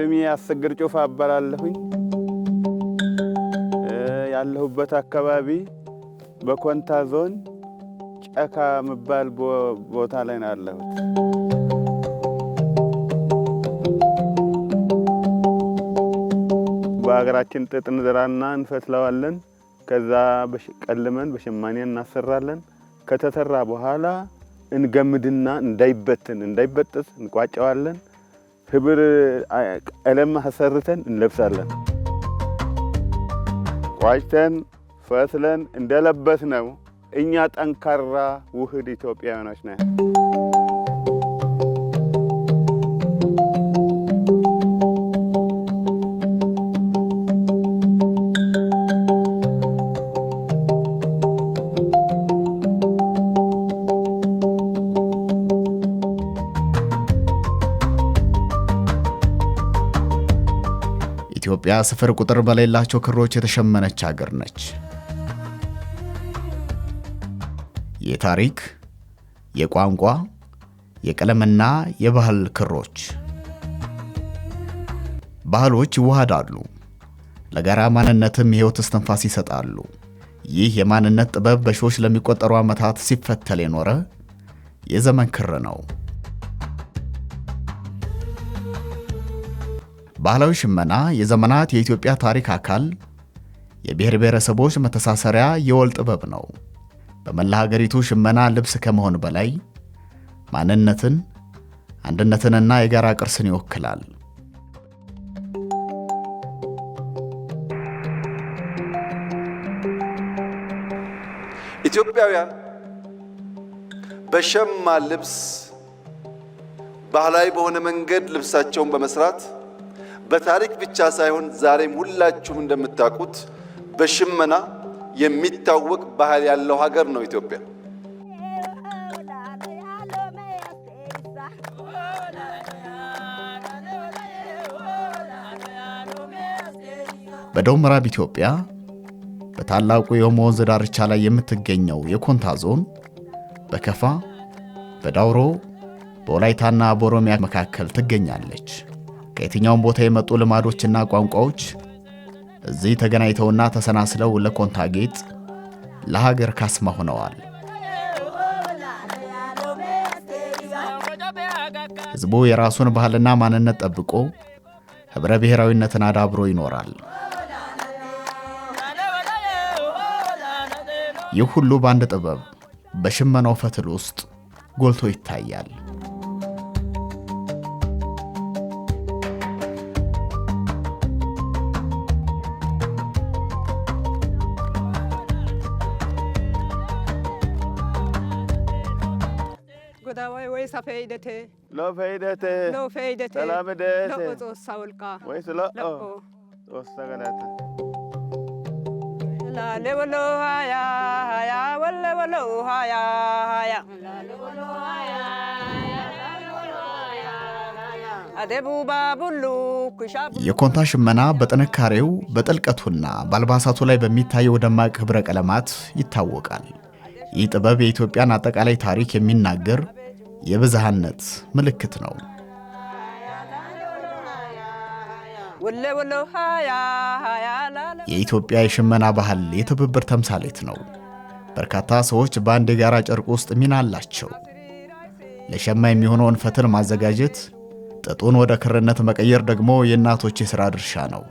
ስሜ አስገር ጮፋ አባላለሁኝ ያለሁበት አካባቢ በኮንታ ዞን ጫካ መባል ቦታ ላይ ነው ያለሁት በአገራችን ጥጥ እንዘራና እንፈትለዋለን ከዛ በቀልመን በሸማኔ እናሰራለን ከተሰራ በኋላ እንገምድና እንዳይበጠስ እንቋጫዋለን ህብር ቀለም አሰርተን እንለብሳለን ቋጭተን ፈትለን እንደለበስነው እኛ ጠንካራ ውህድ ኢትዮጵያውያኖች ነን ኢትዮጵያ ስፍር ቁጥር በሌላቸው ክሮች የተሸመነች ሀገር ነች። የታሪክ፣ የቋንቋ፣ የቀለምና የባህል ክሮች ባህሎች ይዋሃዳሉ። ለጋራ ማንነትም ሕይወት እስትንፋስ ይሰጣሉ። ይህ የማንነት ጥበብ በሺዎች ለሚቆጠሩ ዓመታት ሲፈተል የኖረ የዘመን ክር ነው። ባህላዊ ሽመና የዘመናት የኢትዮጵያ ታሪክ አካል፣ የብሔር ብሔረሰቦች መተሳሰሪያ የወል ጥበብ ነው። በመላ ሀገሪቱ ሽመና ልብስ ከመሆን በላይ ማንነትን፣ አንድነትንና የጋራ ቅርስን ይወክላል። ኢትዮጵያውያን በሸማ ልብስ ባህላዊ በሆነ መንገድ ልብሳቸውን በመስራት በታሪክ ብቻ ሳይሆን ዛሬም ሁላችሁም እንደምታውቁት በሽመና የሚታወቅ ባህል ያለው ሀገር ነው ኢትዮጵያ። በደቡብ ምዕራብ ኢትዮጵያ በታላቁ የኦሞ ወንዝ ዳርቻ ላይ የምትገኘው የኮንታ ዞን በከፋ፣ በዳውሮ፣ በወላይታና በኦሮሚያ መካከል ትገኛለች። ከየትኛውም ቦታ የመጡ ልማዶችና ቋንቋዎች እዚህ ተገናኝተውና ተሰናስለው ለኮንታ ጌጥ፣ ለሀገር ካስማ ሆነዋል። ሕዝቡ የራሱን ባህልና ማንነት ጠብቆ ህብረ ብሔራዊነትን አዳብሮ ይኖራል። ይህ ሁሉ በአንድ ጥበብ በሽመናው ፈትል ውስጥ ጎልቶ ይታያል። سفيدته لو فيدته سلام دته لو صولقا ويس لا وستغلته لا لولو يا ولا ولو يا لا لولو يا የኮንታ ሽመና በጥንካሬው በጥልቀቱና በአልባሳቱ ላይ በሚታየው ደማቅ ህብረ ቀለማት ይታወቃል። ይህ ጥበብ የኢትዮጵያን አጠቃላይ ታሪክ የሚናገር የብዝሃነት ምልክት ነው። የኢትዮጵያ የሽመና ባህል የትብብር ተምሳሌት ነው። በርካታ ሰዎች በአንድ የጋራ ጨርቅ ውስጥ ሚና አላቸው። ለሸማ የሚሆነውን ፈትል ማዘጋጀት፣ ጥጡን ወደ ክርነት መቀየር ደግሞ የእናቶች የሥራ ድርሻ ነው።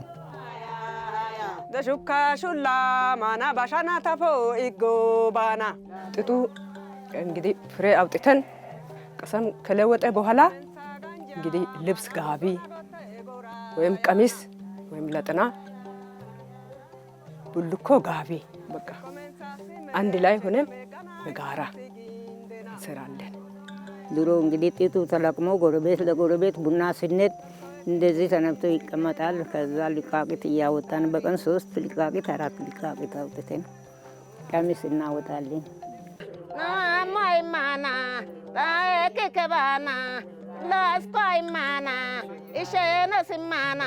ደሹካሹላ ማና ባሻና ታፎ ኢጎባና ጥጡ እንግዲህ ፍሬ አውጥተን ቀሰም ከለወጠ በኋላ እንግዲህ ልብስ ጋቢ ወይም ቀሚስ ወይም ለጥና ቡልኮ ጋቢ በቃ አንድ ላይ ሆነን በጋራ እንሰራለን። ድሮ እንግዲህ ጥጡ ተለቅሞ ጎረቤት ለጎረቤት ቡና ስንት እንደዚህ ተነብቶ ይቀመጣል። ከዛ ሊቃቂት እያወጣን በቀን 3 ሊቃቂት 4 ሊቃቂት አውጥተን ቀሚስ እናወጣለን። ማይማና ታከከባና ላስቆይማና እሸነስማና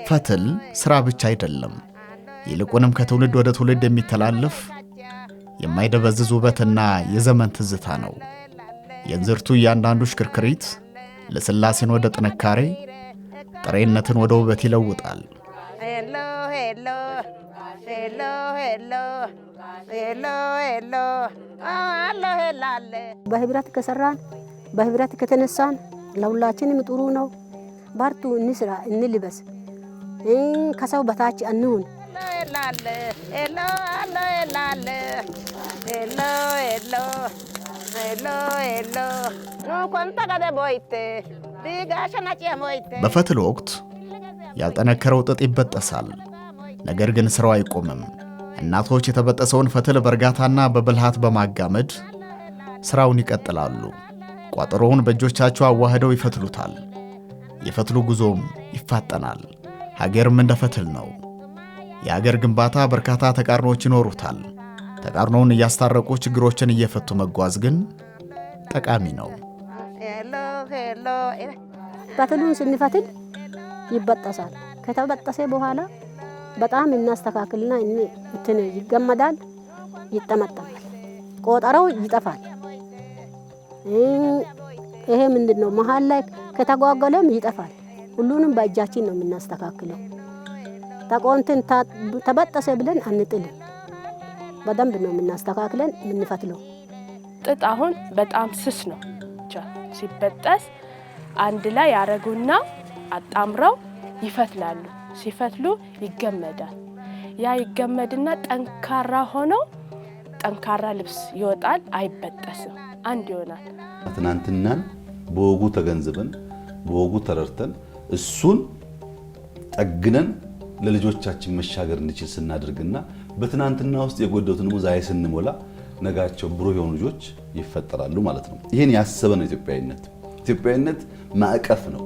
ፈትል ስራ ብቻ አይደለም፣ ይልቁንም ከትውልድ ወደ ትውልድ የሚተላለፍ የማይደበዝዝ ውበትና የዘመን ትዝታ ነው። የእንዝርቱ እያንዳንዱ ሽክርክሪት ለስላሴን ወደ ጥንካሬ፣ ጥሬነትን ወደ ውበት ይለውጣል። ሄሎ ሄሎ ሄሎ ሄሎ ሄሎ ሄሎ አሎ ሄላለ በህብረት ከሰራን በህብረት ከተነሳን ለሁላችንም ጥሩ ነው። በርቱ፣ እንስራ፣ እንልበስ፣ ከሰው በታች አንሁን። ሄላለ ሄሎ አሎ ሄላለ ሄሎ ሄሎ ሄሎ ሄሎ ኮንታ ገደ ቦይቴ ዲጋሸናጭ ሞይቴ በፈትል ወቅት ያልጠነከረው ጥጥ ይበጠሳል። ነገር ግን ስራው አይቆምም። እናቶች የተበጠሰውን ፈትል በእርጋታና በብልሃት በማጋመድ ስራውን ይቀጥላሉ። ቋጠሮውን በእጆቻቸው አዋህደው ይፈትሉታል። የፈትሉ ጉዞም ይፋጠናል። ሀገርም እንደ ፈትል ነው። የሀገር ግንባታ በርካታ ተቃርኖች ይኖሩታል። ተቃርኖውን እያስታረቁ ችግሮችን እየፈቱ መጓዝ ግን ጠቃሚ ነው። ፈትሉን ስንፈትል ይበጠሳል። ከተበጠሰ በኋላ በጣም እናስተካክልና እንትን ይገመዳል፣ ይጠመጠማል፣ ቆጠረው ይጠፋል። ይሄ ምንድነው መሃል ላይ ከተጓጎለም ይጠፋል። ሁሉንም በእጃችን ነው የምናስተካክለው። ተቆንትን ተበጠሰ ብለን አንጥልም። በደንብ ነው የምናስተካክለን የምንፈትለው። ጥጥ አሁን በጣም ስስ ነው። ሲበጠስ አንድ ላይ ያረጉና አጣምረው ይፈትላሉ። ሲፈትሉ ይገመዳል። ያ ይገመድና ጠንካራ ሆኖ ጠንካራ ልብስ ይወጣል። አይበጠስም፣ አንድ ይሆናል። ትናንትናን በወጉ ተገንዝበን በወጉ ተረድተን እሱን ጠግነን ለልጆቻችን መሻገር እንችል ስናደርግና በትናንትና ውስጥ የጎደሉትን ዛሬ ስንሞላ ነጋቸው ብሩህ የሆኑ ልጆች ይፈጠራሉ ማለት ነው። ይሄን ያሰበ ነው ኢትዮጵያዊነት። ኢትዮጵያዊነት ማዕቀፍ ነው።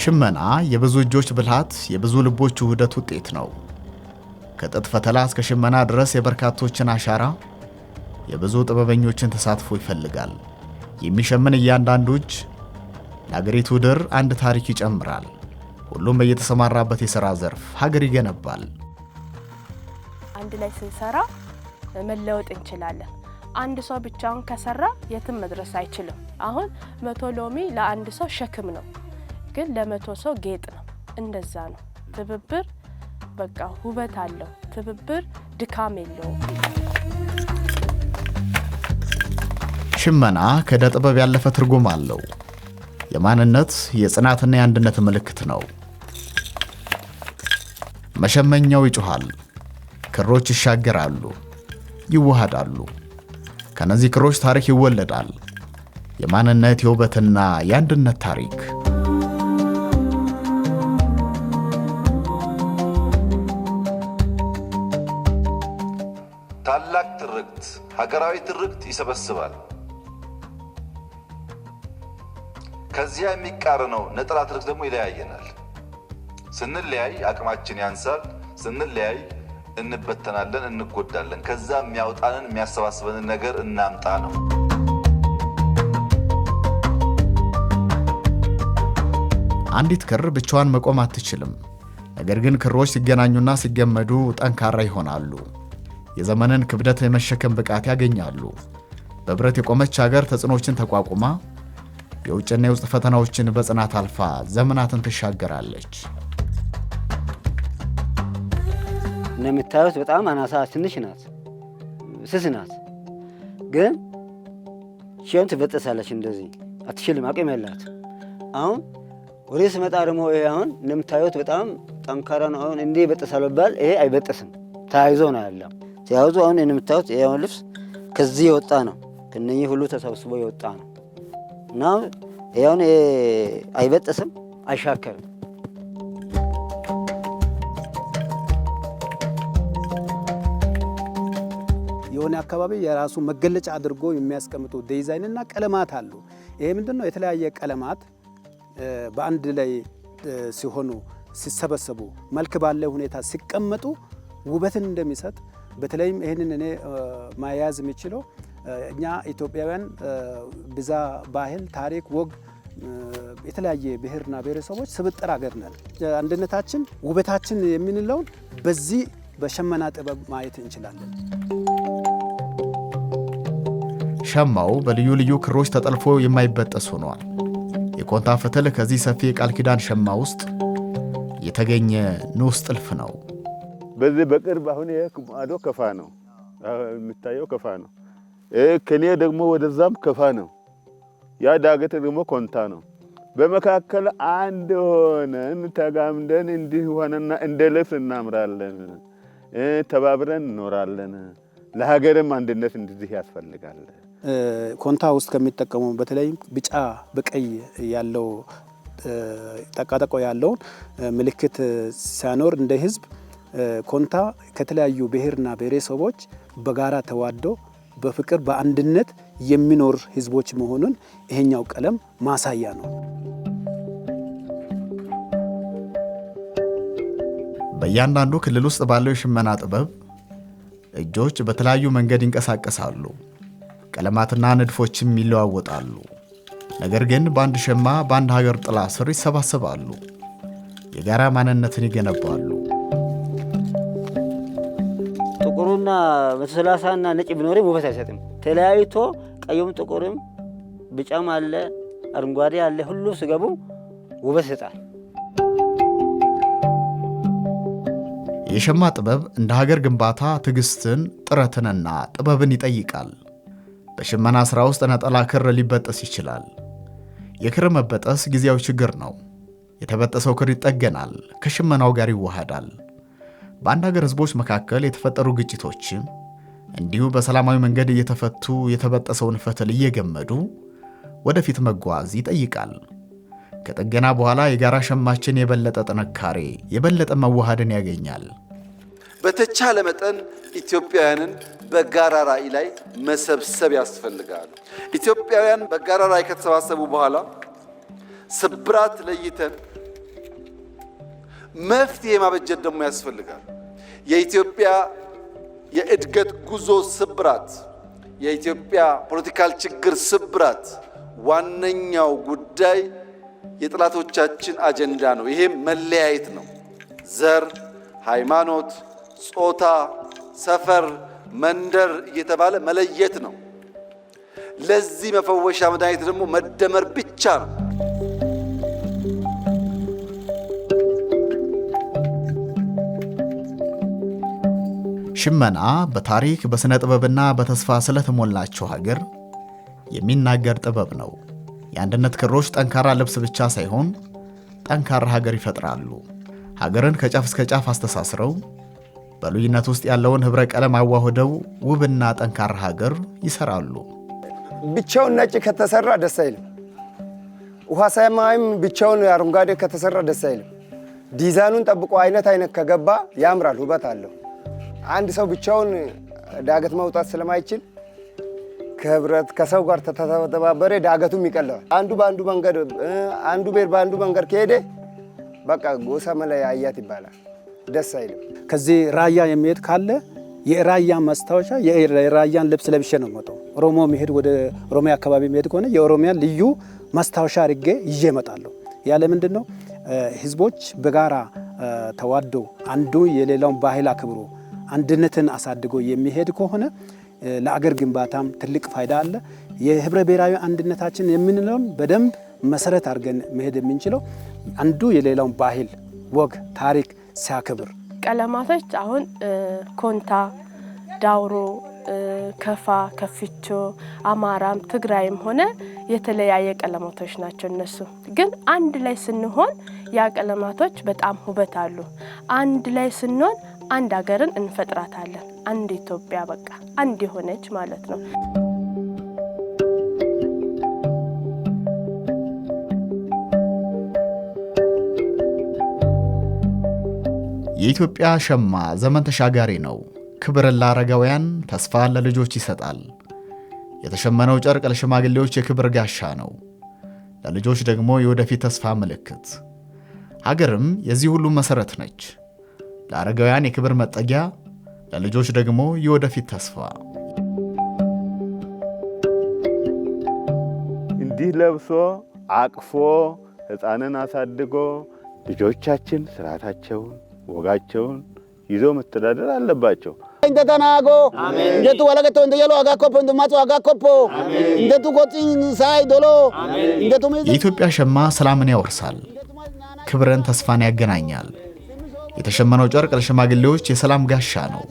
ሽመና የብዙ እጆች ብልሃት፣ የብዙ ልቦች ውህደት ውጤት ነው። ከጥጥ ፈተላ እስከ ሽመና ድረስ የበርካቶችን አሻራ፣ የብዙ ጥበበኞችን ተሳትፎ ይፈልጋል። የሚሸምን እያንዳንዱ እጅ ለአገሪቱ ድር አንድ ታሪክ ይጨምራል። ሁሉም በየተሰማራበት የሥራ ዘርፍ ሀገር ይገነባል። አንድ ላይ ስንሰራ መለወጥ እንችላለን። አንድ ሰው ብቻውን ከሰራ የትም መድረስ አይችልም። አሁን 100 ሎሚ ለአንድ ሰው ሸክም ነው፣ ግን ለ100 ሰው ጌጥ ነው። እንደዛ ነው። ትብብር በቃ ውበት አለው። ትብብር ድካም የለውም። ሽመና ከዕደ ጥበብ ያለፈ ትርጉም አለው። የማንነት የጽናትና የአንድነት ምልክት ነው። መሸመኛው ይጮሃል፣ ክሮች ይሻገራሉ፣ ይዋሃዳሉ። ከነዚህ ክሮች ታሪክ ይወለዳል። የማንነት የውበትና የአንድነት ታሪክ። ታላቅ ትርክት፣ ሀገራዊ ትርክት ይሰበስባል። ከዚያ የሚቃረነው ነጠላ ትርክት ደግሞ ይለያየናል። ስንለያይ አቅማችን ያንሳል፣ ስንለያይ እንበተናለን፣ እንጎዳለን። ከዛ የሚያወጣንን የሚያሰባስበንን ነገር እናምጣ ነው። አንዲት ክር ብቻዋን መቆም አትችልም። ነገር ግን ክሮች ሲገናኙና ሲገመዱ ጠንካራ ይሆናሉ። የዘመንን ክብደት የመሸከም ብቃት ያገኛሉ። በብረት የቆመች ሀገር ተጽዕኖችን ተቋቁማ የውጭና የውስጥ ፈተናዎችን በጽናት አልፋ ዘመናትን ትሻገራለች። እንደምታዩት በጣም አናሳ ትንሽ ናት፣ ስስ ናት። ግን ሺውን ትበጠሳለች። እንደዚህ አትችልም፣ አቅም ያላት። አሁን ወደ ስመጣ ደግሞ ይሄ አሁን እንደምታዩት በጣም ጠንካራ ነው። አሁን እንዲህ ይበጠሳል ባል ይሄ አይበጠስም፣ ተያይዞ ነው ያለው። ተያይዞ አሁን እንደምታዩት ይሄ አሁን ልብስ ከዚህ የወጣ ነው፣ ከነኚህ ሁሉ ተሰብስቦ የወጣ ነው እና ይሄ አሁን አይበጠስም፣ አይሻከርም። የሆነ አካባቢ የራሱ መገለጫ አድርጎ የሚያስቀምጡ ዲዛይንና ቀለማት አሉ። ይሄ ምንድነው? የተለያየ ቀለማት በአንድ ላይ ሲሆኑ ሲሰበሰቡ መልክ ባለ ሁኔታ ሲቀመጡ ውበትን እንደሚሰጥ በተለይም ይሄንን እኔ ማያያዝ የሚችለው እኛ ኢትዮጵያውያን ብዛ ባህል፣ ታሪክ፣ ወግ የተለያየ ብሔርና ብሔረሰቦች ስብጥር ሀገር ነን። አንድነታችን ውበታችን የምንለውን በዚህ በሸመና ጥበብ ማየት እንችላለን። ሸማው በልዩ ልዩ ክሮች ተጠልፎ የማይበጠስ ሆኗል። የኮንታ ፈትል ከዚህ ሰፊ የቃል ኪዳን ሸማ ውስጥ የተገኘ ንዑስ ጥልፍ ነው። በዚህ በቅርብ አሁን ማዶ ከፋ ነው የሚታየው፣ ከፋ ነው። ከኔ ደግሞ ወደዛም ከፋ ነው። ያ ዳገት ደግሞ ኮንታ ነው። በመካከል አንድ ሆነን ተጋምደን እንዲህ ሆነና እንደ ልብስ እናምራለን፣ ተባብረን እንኖራለን። ለሀገርም አንድነት እንደዚህ ያስፈልጋል። ኮንታ ውስጥ ከሚጠቀሙ በተለይ ቢጫ በቀይ ያለው ጠቃጠቆ ያለውን ምልክት ሲያኖር እንደ ህዝብ ኮንታ ከተለያዩ ብሔርና ብሔረሰቦች በጋራ ተዋዶ በፍቅር በአንድነት የሚኖር ህዝቦች መሆኑን ይሄኛው ቀለም ማሳያ ነው። በእያንዳንዱ ክልል ውስጥ ባለው የሽመና ጥበብ እጆች በተለያዩ መንገድ ይንቀሳቀሳሉ። ቀለማትና ንድፎችም ይለዋወጣሉ። ነገር ግን በአንድ ሸማ በአንድ ሀገር ጥላ ስር ይሰባሰባሉ። የጋራ ማንነትን ይገነባሉ። ጥቁሩና 130ና ነጭ ቢኖርም ውበት አይሰጥም። ተለያይቶ ቀዩም ጥቁርም ቢጫም አለ አረንጓዴ አለ ሁሉ ሲገቡ ውበት ይሰጣል። የሸማ ጥበብ እንደ ሀገር ግንባታ ትዕግስትን፣ ጥረትንና ጥበብን ይጠይቃል። በሽመና ሥራ ውስጥ ነጠላ ክር ሊበጠስ ይችላል። የክር መበጠስ ጊዜያዊ ችግር ነው። የተበጠሰው ክር ይጠገናል፣ ከሽመናው ጋር ይዋሃዳል። በአንድ ሀገር ህዝቦች መካከል የተፈጠሩ ግጭቶችም እንዲሁ በሰላማዊ መንገድ እየተፈቱ የተበጠሰውን ፈትል እየገመዱ ወደፊት መጓዝ ይጠይቃል። ከጥገና በኋላ የጋራ ሸማችን የበለጠ ጥንካሬ፣ የበለጠ መዋሃድን ያገኛል። በተቻለ መጠን ኢትዮጵያውያንን በጋራ ራዕይ ላይ መሰብሰብ ያስፈልጋል። ኢትዮጵያውያን በጋራ ራዕይ ከተሰባሰቡ በኋላ ስብራት ለይተን መፍትሄ ማበጀት ደግሞ ያስፈልጋል። የኢትዮጵያ የእድገት ጉዞ ስብራት፣ የኢትዮጵያ ፖለቲካል ችግር ስብራት ዋነኛው ጉዳይ የጥላቶቻችን አጀንዳ ነው። ይሄም መለያየት ነው። ዘር፣ ሃይማኖት፣ ጾታ፣ ሰፈር፣ መንደር እየተባለ መለየት ነው። ለዚህ መፈወሻ መድኃኒት ደግሞ መደመር ብቻ ነው። ሽመና በታሪክ በሥነ ጥበብና በተስፋ ስለተሞላቸው ሀገር የሚናገር ጥበብ ነው። የአንድነት ክሮች ጠንካራ ልብስ ብቻ ሳይሆን ጠንካራ ሀገር ይፈጥራሉ። ሀገርን ከጫፍ እስከ ጫፍ አስተሳስረው በልዩነት ውስጥ ያለውን ህብረ ቀለም አዋህደው ውብና ጠንካራ ሀገር ይሰራሉ። ብቻውን ነጭ ከተሰራ ደስ አይልም። ውሃ ሰማይም ብቻውን አረንጓዴ ከተሰራ ደስ አይልም። ዲዛይኑን ጠብቆ አይነት ከገባ ያምራል፣ ውበት አለው። አንድ ሰው ብቻውን ዳገት መውጣት ስለማይችል ከህብረት ከሰው ጋር ተተባበረ ዳገቱም ይቀለዋል። አንዱ በአንዱ መንገድ አንዱ ቤር በአንዱ መንገድ ከሄደ በቃ ጎሳ መለያየት ይባላል። ደስ አይልም። ከዚህ ራያ የሚሄድ ካለ የራያ ማስታወሻ የራያን ልብስ ለብሼ ነው የምወጣው። ኦሮሞ የሚሄድ ወደ ኦሮሚያ አካባቢ የሚሄድ ከሆነ የኦሮሚያን ልዩ ማስታወሻ አድርጌ ይዤ እመጣለሁ። ያለ ምንድን ነው ህዝቦች በጋራ ተዋደው አንዱ የሌላውን ባህል አክብሮ አንድነትን አሳድጎ የሚሄድ ከሆነ ለአገር ግንባታም ትልቅ ፋይዳ አለ። የህብረ ብሔራዊ አንድነታችን የምንለውን በደንብ መሰረት አድርገን መሄድ የምንችለው አንዱ የሌላውን ባህል፣ ወግ፣ ታሪክ ሲያከብር። ቀለማቶች አሁን ኮንታ፣ ዳውሮ፣ ከፋ፣ ከፍቾ፣ አማራም ትግራይም ሆነ የተለያየ ቀለማቶች ናቸው። እነሱ ግን አንድ ላይ ስንሆን ያ ቀለማቶች በጣም ውበት አሉ። አንድ ላይ ስንሆን አንድ ሀገርን እንፈጥራታለን። አንድ ኢትዮጵያ በቃ አንድ የሆነች ማለት ነው። የኢትዮጵያ ሸማ ዘመን ተሻጋሪ ነው። ክብርን ለአረጋውያን፣ ተስፋን ለልጆች ይሰጣል። የተሸመነው ጨርቅ ለሽማግሌዎች የክብር ጋሻ ነው፣ ለልጆች ደግሞ የወደፊት ተስፋ ምልክት። ሀገርም የዚህ ሁሉ መሰረት ነች። ለአረጋውያን የክብር መጠጊያ፣ ለልጆች ደግሞ የወደፊት ተስፋ። እንዲህ ለብሶ አቅፎ ሕፃንን አሳድጎ ልጆቻችን ስርዓታቸውን ወጋቸውን ይዞ መተዳደር አለባቸው። እንደ ተናጎ እንደቱ ወለገቶ እንደ የሎ አጋኮፖ እንደ ማጾ አጋኮፖ እንደቱ ቆጪን ሳይ ዶሎ እንደቱ የኢትዮጵያ ሸማ ሰላምን ያወርሳል፣ ክብርን ተስፋን ያገናኛል። የተሸመነው ጨርቅ ለሽማግሌዎች የሰላም ጋሻ ነው።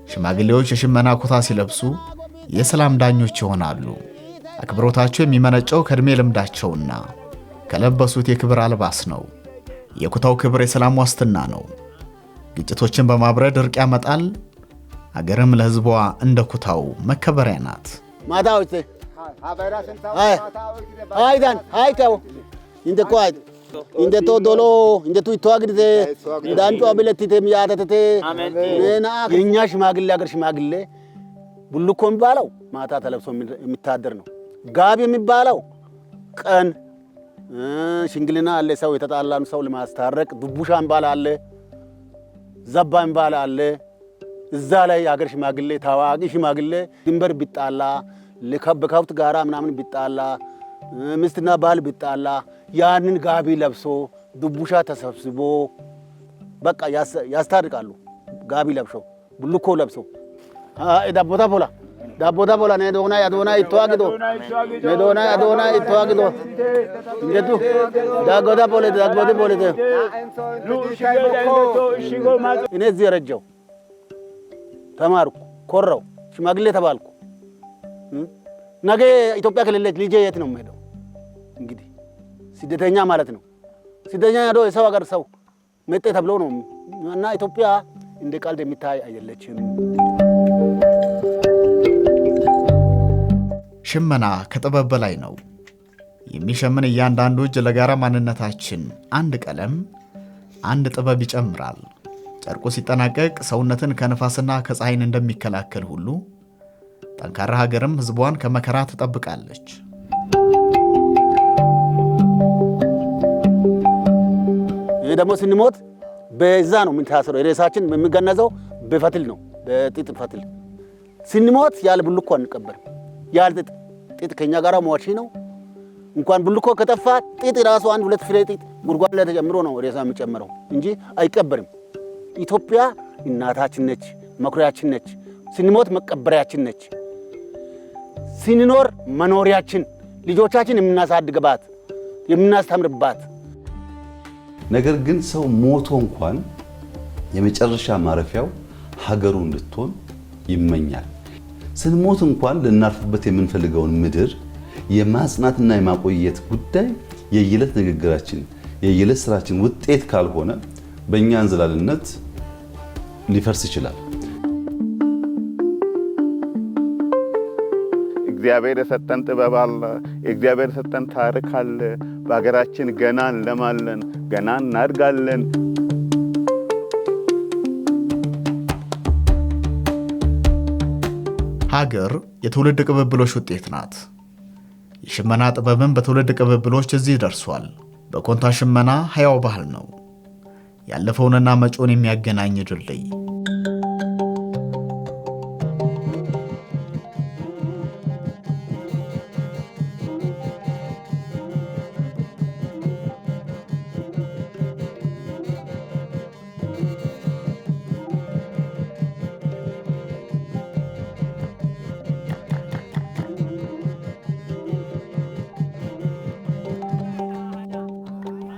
ሽማግሌዎች የሽመና ኩታ ሲለብሱ የሰላም ዳኞች ይሆናሉ። አክብሮታቸው የሚመነጨው ከእድሜ ልምዳቸውና ከለበሱት የክብር አልባስ ነው። የኩታው ክብር የሰላም ዋስትና ነው። ግጭቶችን በማብረድ እርቅ ያመጣል። አገርም ለሕዝቧ እንደ ኩታው መከበሪያ ናት። ማታውት አይዳን አይካው እንደ ቋት እንደ ቶዶሎ እንደ ቱይቷግድቴ እንዳንጮ አብለትቴ ሚያተተቴ ነና የኛ ሽማግሌ አገር ሽማግሌ ቡልኮ የሚባለው ማታ ተለብሶ የሚታደር ነው። ጋቢ የሚባለው ቀን ሽንግልና አለ። ሰው የተጣላን ሰው ለማስታረቅ ዱቡሻ የሚባል አለ፣ ዘባ የሚባል አለ። እዛ ላይ አገር ሽማግሌ ታዋቂ ሽማግሌ ድንበር ቢጣላ በከብት ጋራ ምናምን ቢጣላ ሚስትና ባል ቢጣላ ያንን ጋቢ ለብሶ ዱቡሻ ተሰብስቦ በቃ ያስታርቃሉ። ጋቢ ለብሶ ቡልኮ ለብሶ ዳቦታ ፖላ ዳቦታ ፖላ ነዶና ያዶና ይተዋግዶ ነዶና ያዶና ይተዋግዶ እንዴቱ ዳጎታ ፖለ ዳጎታ ፖለ እኔ እዚህ ረጀው ተማርኩ ኮራው ሽማግሌ ተባልኩ። ነገ ኢትዮጵያ ከሌለች ልጄ የት ነው የምሄደው? እንግዲህ ስደተኛ ማለት ነው። ስደተኛ ያለው የሰው ሀገር ሰው መጤ ተብሎ ነው እና ኢትዮጵያ እንደ ቀልድ የሚታይ አይደለችም። ሽመና ከጥበብ በላይ ነው። የሚሸምን እያንዳንዱ እጅ ለጋራ ማንነታችን አንድ ቀለም፣ አንድ ጥበብ ይጨምራል። ጨርቁ ሲጠናቀቅ ሰውነትን ከነፋስና ከፀሐይን እንደሚከላከል ሁሉ ጠንካራ ሀገርም ሕዝቧን ከመከራ ትጠብቃለች። ይህ ደግሞ ስንሞት በዛ ነው የምንታሰረው። ሬሳችን የሚገነዘው በፈትል ነው፣ በጥጥ ፈትል። ስንሞት ያለ ቡልኮ አንቀበርም። ያለ ጥጥ ከኛ ጋር ሟቺ ነው። እንኳን ቡልኮ ከጠፋ ጥጥ ራሱ አንድ ሁለት ፍሬ ጥጥ ጉድጓድ ላይ ተጨምሮ ነው ሬሳ የሚጨምረው እንጂ አይቀበርም። ኢትዮጵያ እናታችን ነች፣ መኩሪያችን ነች። ስንሞት መቀበሪያችን ነች። ስንኖር መኖሪያችን፣ ልጆቻችን የምናሳድግባት የምናስተምርባት። ነገር ግን ሰው ሞቶ እንኳን የመጨረሻ ማረፊያው ሀገሩ እንድትሆን ይመኛል። ስንሞት እንኳን ልናርፍበት የምንፈልገውን ምድር የማጽናትና የማቆየት ጉዳይ የየዕለት ንግግራችን የየዕለት ስራችን ውጤት ካልሆነ በእኛ እንዝላልነት ሊፈርስ ይችላል። እግዚአብሔር የሰጠን ጥበብ አለ። እግዚአብሔር የሰጠን ታሪክ አለ። በሀገራችን ገና እንለማለን፣ ገና እናድጋለን። ሀገር የትውልድ ቅብብሎች ውጤት ናት። የሽመና ጥበብም በትውልድ ቅብብሎች እዚህ ደርሷል። በኮንታ ሽመና ሕያው ባህል ነው፣ ያለፈውንና መጪውን የሚያገናኝ ድልድይ።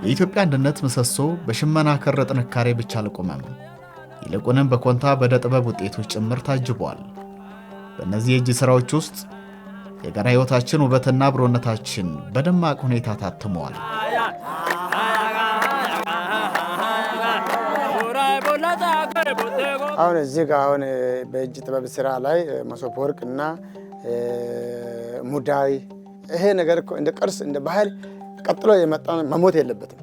የኢትዮጵያ አንድነት ምሰሶ በሽመና ክር ጥንካሬ ብቻ አልቆመም። ይልቁንም በኮንታ በዕደ ጥበብ ውጤቶች ጭምር ታጅቧል። በእነዚህ የእጅ ሥራዎች ውስጥ የጋራ ሕይወታችን ውበትና አብሮነታችን በደማቅ ሁኔታ ታትመዋል። አሁን እዚህ ጋር አሁን በእጅ ጥበብ ስራ ላይ መሶበ ወርቅ እና ሙዳይ ይሄ ነገር እንደ ቅርስ እንደ ባህል ቀጥሎ የመጣ መሞት የለበትም።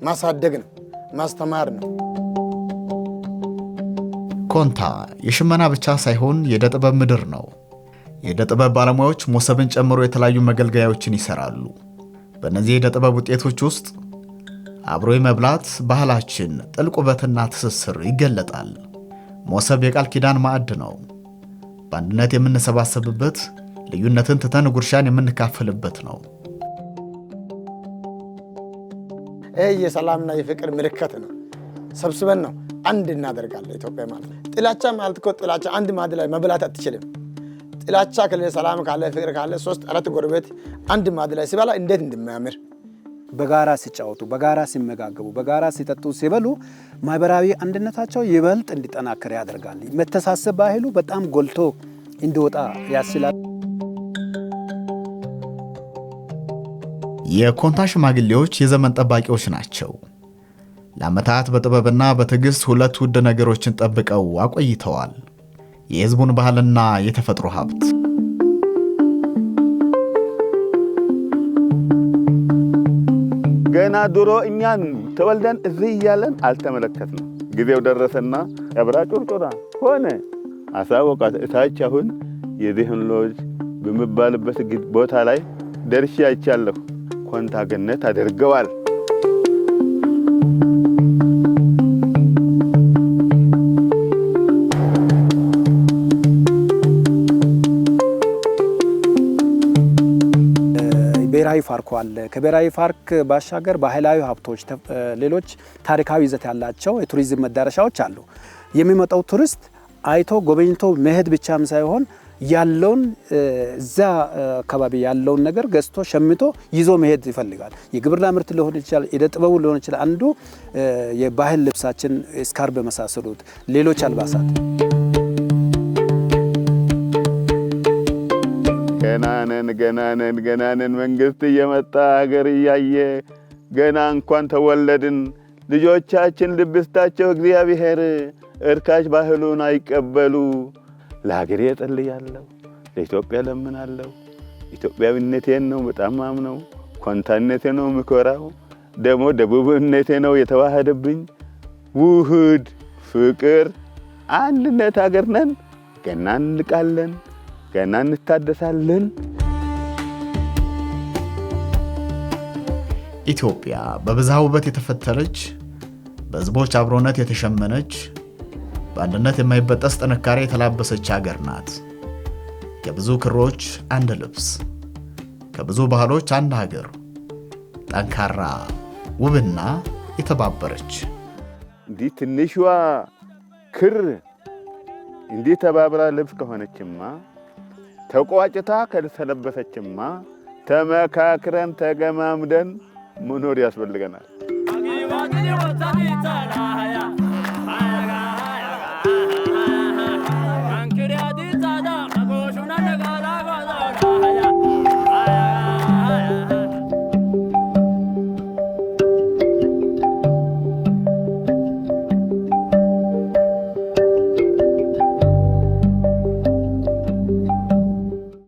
ማሳደግ ነው፣ ማስተማር ነው። ኮንታ የሽመና ብቻ ሳይሆን የዕደ ጥበብ ምድር ነው። የዕደ ጥበብ ባለሙያዎች ሞሰብን ጨምሮ የተለያዩ መገልገያዎችን ይሰራሉ። በእነዚህ የዕደ ጥበብ ውጤቶች ውስጥ አብሮ የመብላት ባህላችን ጥልቅ ውበትና ትስስር ይገለጣል። ሞሰብ የቃል ኪዳን ማዕድ ነው። በአንድነት የምንሰባሰብበት፣ ልዩነትን ትተን ጉርሻን የምንካፈልበት ነው። ይሄ የሰላምና የፍቅር ምልክት ነው። ሰብስበን ነው አንድ እናደርጋለን ኢትዮጵያ ማለት ነው። ጥላቻ ማለት እኮ ጥላቻ አንድ ማዕድ ላይ መብላት አትችልም። ጥላቻ ከሌለ ሰላም ካለ ፍቅር ካለ 3-4 ጎረቤት አንድ ማዕድ ላይ ሲበላ እንዴት እንደሚያምር በጋራ ሲጫወቱ፣ በጋራ ሲመጋገቡ፣ በጋራ ሲጠጡ፣ ሲበሉ ማህበራዊ አንድነታቸው ይበልጥ እንዲጠናከር ያደርጋል። መተሳሰብ ባህሉ በጣም ጎልቶ እንዲወጣ ያስችላል። የኮንታ ሽማግሌዎች የዘመን ጠባቂዎች ናቸው። ለዓመታት በጥበብና በትዕግስት ሁለት ውድ ነገሮችን ጠብቀው አቆይተዋል። የሕዝቡን ባህልና የተፈጥሮ ሀብት። ገና ድሮ እኛን ተወልደን እዚህ እያለን አልተመለከትንም። ጊዜው ደረሰና ያብራ ጩርጩራ ሆነ አሳወቃት። እታች አሁን የዚህን ሎጅ በሚባልበት ቦታ ላይ ደርሼ አይቻለሁ። ኮንታ ገነት አድርገዋል። ብሔራዊ ፓርኩ አለ። ከብሔራዊ ፓርክ ባሻገር ባህላዊ ሀብቶች፣ ሌሎች ታሪካዊ ይዘት ያላቸው የቱሪዝም መዳረሻዎች አሉ። የሚመጣው ቱሪስት አይቶ ጎበኝቶ መሄድ ብቻም ሳይሆን ያለውን እዛ አካባቢ ያለውን ነገር ገዝቶ ሸምቶ ይዞ መሄድ ይፈልጋል። የግብርና ምርት ሊሆን ይችላል፣ የዕደ ጥበቡ ሊሆን ይችላል። አንዱ የባህል ልብሳችን ስካርብ በመሳሰሉት ሌሎች አልባሳት ገናነን መንግስት እየመጣ ሀገር እያየ ገና እንኳን ተወለድን ልጆቻችን ልብስታቸው እግዚአብሔር እርካሽ ባህሉን አይቀበሉ። ለሀገሬ እጸልያለሁ፣ ለኢትዮጵያ ለምናለሁ። ኢትዮጵያዊነቴን ነው በጣም ማምነው፣ ኮንታነቴ ነው ምኮራው፣ ደግሞ ደቡብነቴ ነው የተዋሃደብኝ። ውህድ ፍቅር አንድነት ሀገር ነን። ገና እንልቃለን፣ ገና እንታደሳለን። ኢትዮጵያ በብዝሃ ውበት የተፈተለች፣ በሕዝቦች አብሮነት የተሸመነች፣ በአንድነት የማይበጠስ ጥንካሬ የተላበሰች ሀገር ናት። ከብዙ ክሮች አንድ ልብስ፣ ከብዙ ባህሎች አንድ ሀገር፣ ጠንካራ ውብና የተባበረች። እንዲህ ትንሿ ክር እንዲህ ተባብራ ልብስ ከሆነችማ፣ ተቋጭታ ከተለበሰችማ፣ ተመካክረን ተገማምደን መኖር ያስፈልገናል።